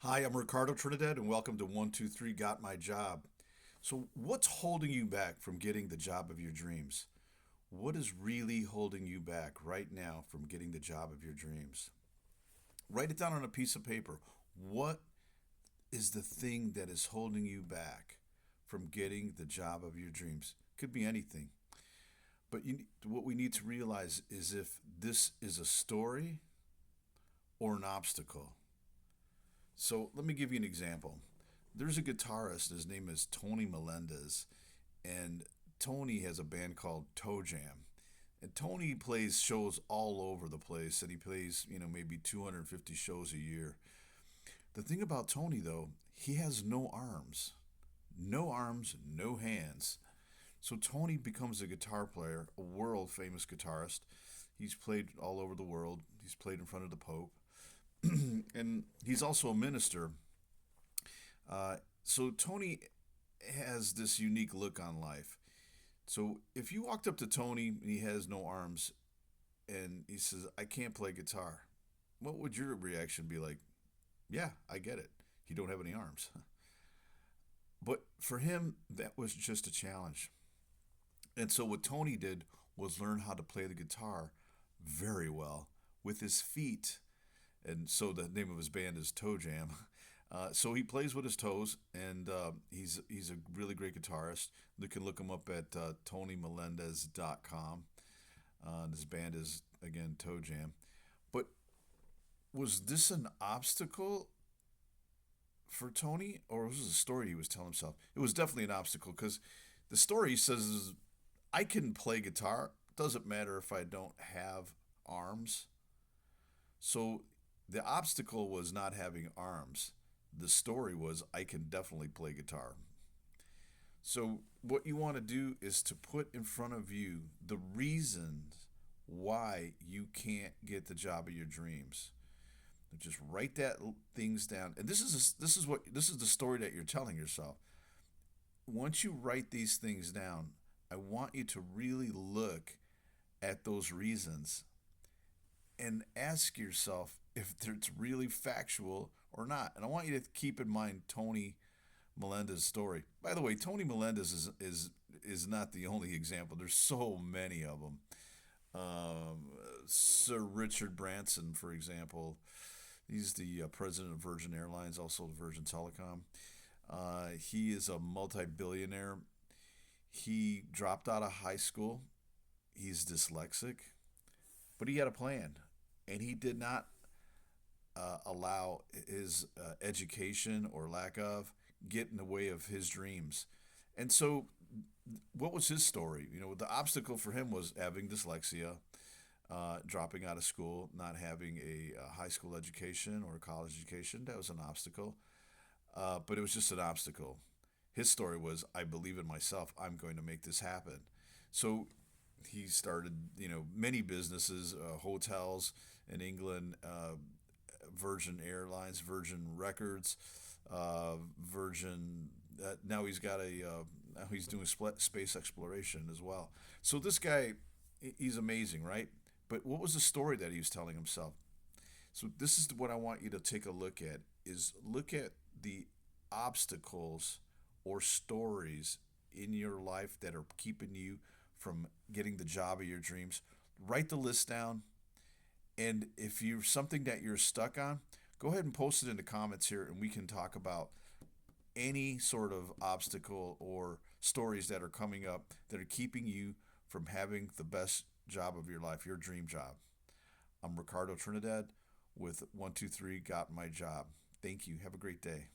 Hi, I'm Ricardo Trinidad, and welcome to 123 Got My Job. So, what's holding you back from getting the job of your dreams? What is really holding you back right now from getting the job of your dreams? Write it down on a piece of paper. What is the thing that is holding you back from getting the job of your dreams? Could be anything. But what we need to realize is if this is a story or an obstacle. So, let me give you an example. There's a guitarist, his name is Tony Melendez, and Tony has a band called Toe Jam. And Tony plays shows all over the place, and he plays, maybe 250 shows a year. The thing about Tony, though, he has no arms. No arms, no hands. So Tony becomes a guitar player, a world famous guitarist. He's played all over the world, he's played in front of the Pope, and he's also a minister. So Tony has this unique look on life. So if you walked up to Tony and he has no arms and he says, "I can't play guitar," what would your reaction be like? Yeah, I get it. He don't have any arms. But for him, that was just a challenge. And so what Tony did was learn how to play the guitar very well with his feet. And so the name of his band is Toe Jam. So he plays with his toes, and he's a really great guitarist. You can look him up at tonymelendez.com. His band is again Toe Jam. But was this an obstacle for Tony, or was this a story he was telling himself? It was definitely an obstacle because the story he says is, "I can play guitar. Doesn't matter if I don't have arms." So the obstacle was not having arms. The story was, "I can definitely play guitar." So what you want to do is to put in front of you the reasons why you can't get the job of your dreams. Just write that things down. And this is the story that you're telling yourself. Once you write these things down, I want you to really look at those reasons and ask yourself if it's really factual or not. And I want you to keep in mind Tony Melendez's story. By the way, Tony Melendez is not the only example. There's so many of them. Sir Richard Branson, for example, he's the president of Virgin Airlines, also Virgin Telecom. He is a multi-billionaire. He dropped out of high school. He's dyslexic, but he had a plan, and he did not allow his education or lack of get in the way of his dreams. And so, what was his story? The obstacle for him was having dyslexia, dropping out of school, not having a high school education or a college education. That was an obstacle, but it was just an obstacle. His story was, "I believe in myself. I'm going to make this happen." So he started, many businesses, hotels in England, Virgin Airlines, Virgin Records, Virgin. Now he's got now he's doing space exploration as well. So this guy, he's amazing, right? But what was the story that he was telling himself? So this is what I want you to take a look at: is look at the obstacles or stories in your life that are keeping you from getting the job of your dreams. Write the list down, and if you're something that you're stuck on, go ahead and post it in the comments here, and we can talk about any sort of obstacle or stories that are coming up that are keeping you from having the best job of your life, your dream job. I'm Ricardo Trinidad with 123 Got My Job. Thank you. Have a great day.